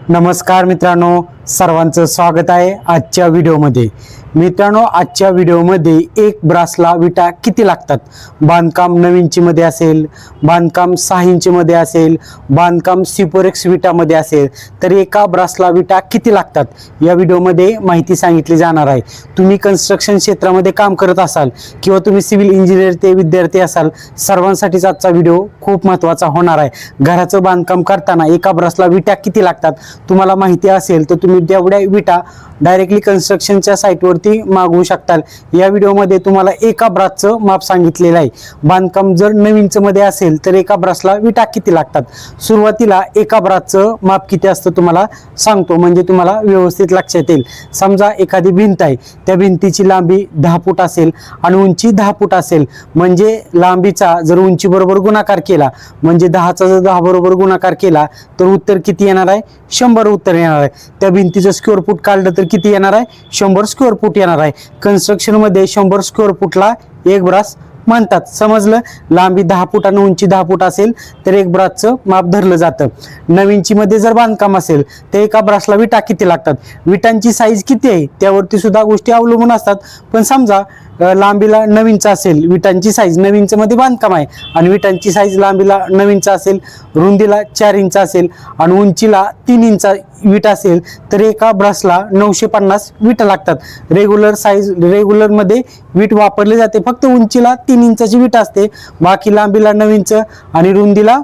नमस्कार मित्रांनो, सर्वांचं स्वागत आहे आजच्या व्हिडिओमध्ये। मित्रांनो, आजच्या व्हिडिओमध्ये एक ब्रासला विटा किती लागतात, बांधकाम 9 इंचीमध्ये असेल, बांधकाम 6 इंचीमध्ये असेल, बांधकाम सिपोरेक्स विटामध्ये असेल तर एका ब्रासला विटा किती लागतात या व्हिडिओमध्ये माहिती सांगितली जाणार आहे। तुम्ही कन्स्ट्रक्शन क्षेत्रामध्ये काम करत असाल किंवा तुम्ही सिव्हिल इंजिनियर ते विद्यार्थी असाल, सर्वांसाठीच आजचा व्हिडिओ खूप महत्त्वाचा होणार आहे। घराचं बांधकाम करताना एका ब्रासला विटा किती लागतात तुम्हाला माहिती असेल तर तुम्ही तेवढ्या विटा डायरेक्टली कन्स्ट्रक्शनच्या साइटवरती मागवू शकताल। या व्हिडिओमध्ये तुम्हाला एका ब्रासचं माप सांगितलेलं आहे। बांधकाम जर 9 इंचमध्ये असेल तर एका ब्रासला विटा किती लागतात। सुरुवातीला एका ब्रासचं माप किती असतं तुम्हाला सांगतो, म्हणजे तुम्हाला व्यवस्थित लक्षात येईल। समजा एखादी भिंत आहे, त्या भिंतीची लांबी 10 फूट असेल आणि उंची 10 फूट असेल, म्हणजे लांबीचा जर उंची बरोबर गुणाकार केला, म्हणजे 10चा जर 10 बरोबर गुणाकार केला तर उत्तर किती येणार आहे, 100 उत्तर येणार आहे। त्या भिंतीचं स्क्वेअर फूट काढलं तर किती येणार आहे, 100 स्क्वेअर फूट येणार आहे। कन्स्ट्रक्शन मध्ये 100 स्क्वेअर फूटला एक ब्रास म्हणतात, समजलं। लांबी 10 फूट आणि उंची 10 फूट असेल तर एक ब्रासचं माप धरलं जातं। 9 इंचीमध्ये जर बांधकाम असेल तर एका ब्रासला विटा किती लागतात, विटांची साईज किती आहे त्यावरती सुद्धा गोष्टी अवलंबून असतात। पण समजा लांबीला 9 इंच असेल, विटांची साईज 9 इंचमध्ये बांधकाम आहे आणि विटांची साईज लांबीला 9 इंच असेल, रुंदीला 4 इंच असेल आणि उंचीला 3 इंच विट असेल तर एका ब्रासला 950 विटा लागतात। रेग्युलर मध्ये विट वापरले जाते, फक्त उंचीला 3 इंचाची विट असते, बाकी लांबीला 9 इंच आणि रुंदीला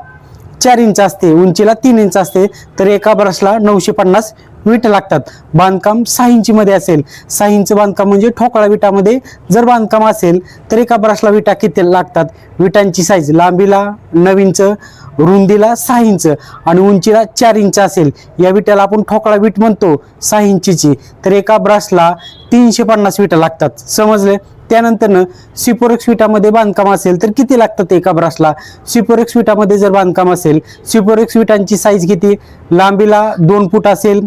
4 इंच असते, उंचीला 3 इंच असते, तर एका ब्रासला 950 विटा लागतात। बांधकाम 6 इंचीमध्ये असेल, 6 इंच बांधकाम म्हणजे ठोकळा विटामध्ये जर बांधकाम असेल तर एका ब्रासला विटा किती लागतात, विटांची साईज लांबीला 9 इंच, रुंदीला 6 इंच आणि उंचीला 4 इंच असेल, या विट्याला आपण ठोकळा विट म्हणतो 6 इंचीची, तर एका ब्रासला 350 विटा लागतात, समजले। त्यानंतर सिपोरेक्स विटामध्ये बांधकाम असेल तर किती लागतात एका ब्रासला। सिपोरेक्स विटामध्ये जर बांधकाम असेल, सिपोरेक्स विटांची साईज किती, लांबीला 2 फूट असेल,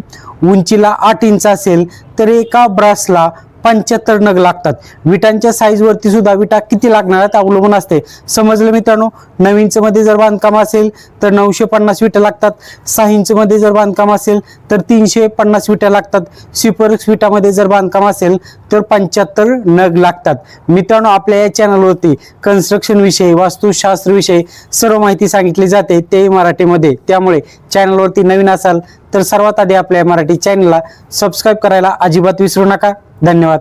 उंचीला 8 इंच असेल तर एका ब्रासला 75 नग लागतात। विटांच्या साईज वरती सुद्धा विटा किती लागणार अवलंबून असते, समजलं मित्रांनो। 9 इंच मध्ये जर बांधकाम असेल तर 950 विटा लागतात, 6 इंच मध्ये जर बांधकाम असेल तर 350 विटा लागतात, सिपोरेक्स विटामध्ये जर बांधकाम असेल तर 75 नग लागतात। मित्रांनो, आपल्या या चॅनलवरती कन्स्ट्रक्शन विषयी, वास्तुशास्त्र विषयी सर्व माहिती सांगितली जाते, ते मराठीमध्ये। त्यामुळे चॅनलवरती नवीन असाल तर सर्वात आधी आपल्या मराठी चॅनलला सबस्क्राईब करायला अजिबात विसरू नका। धन्यवाद।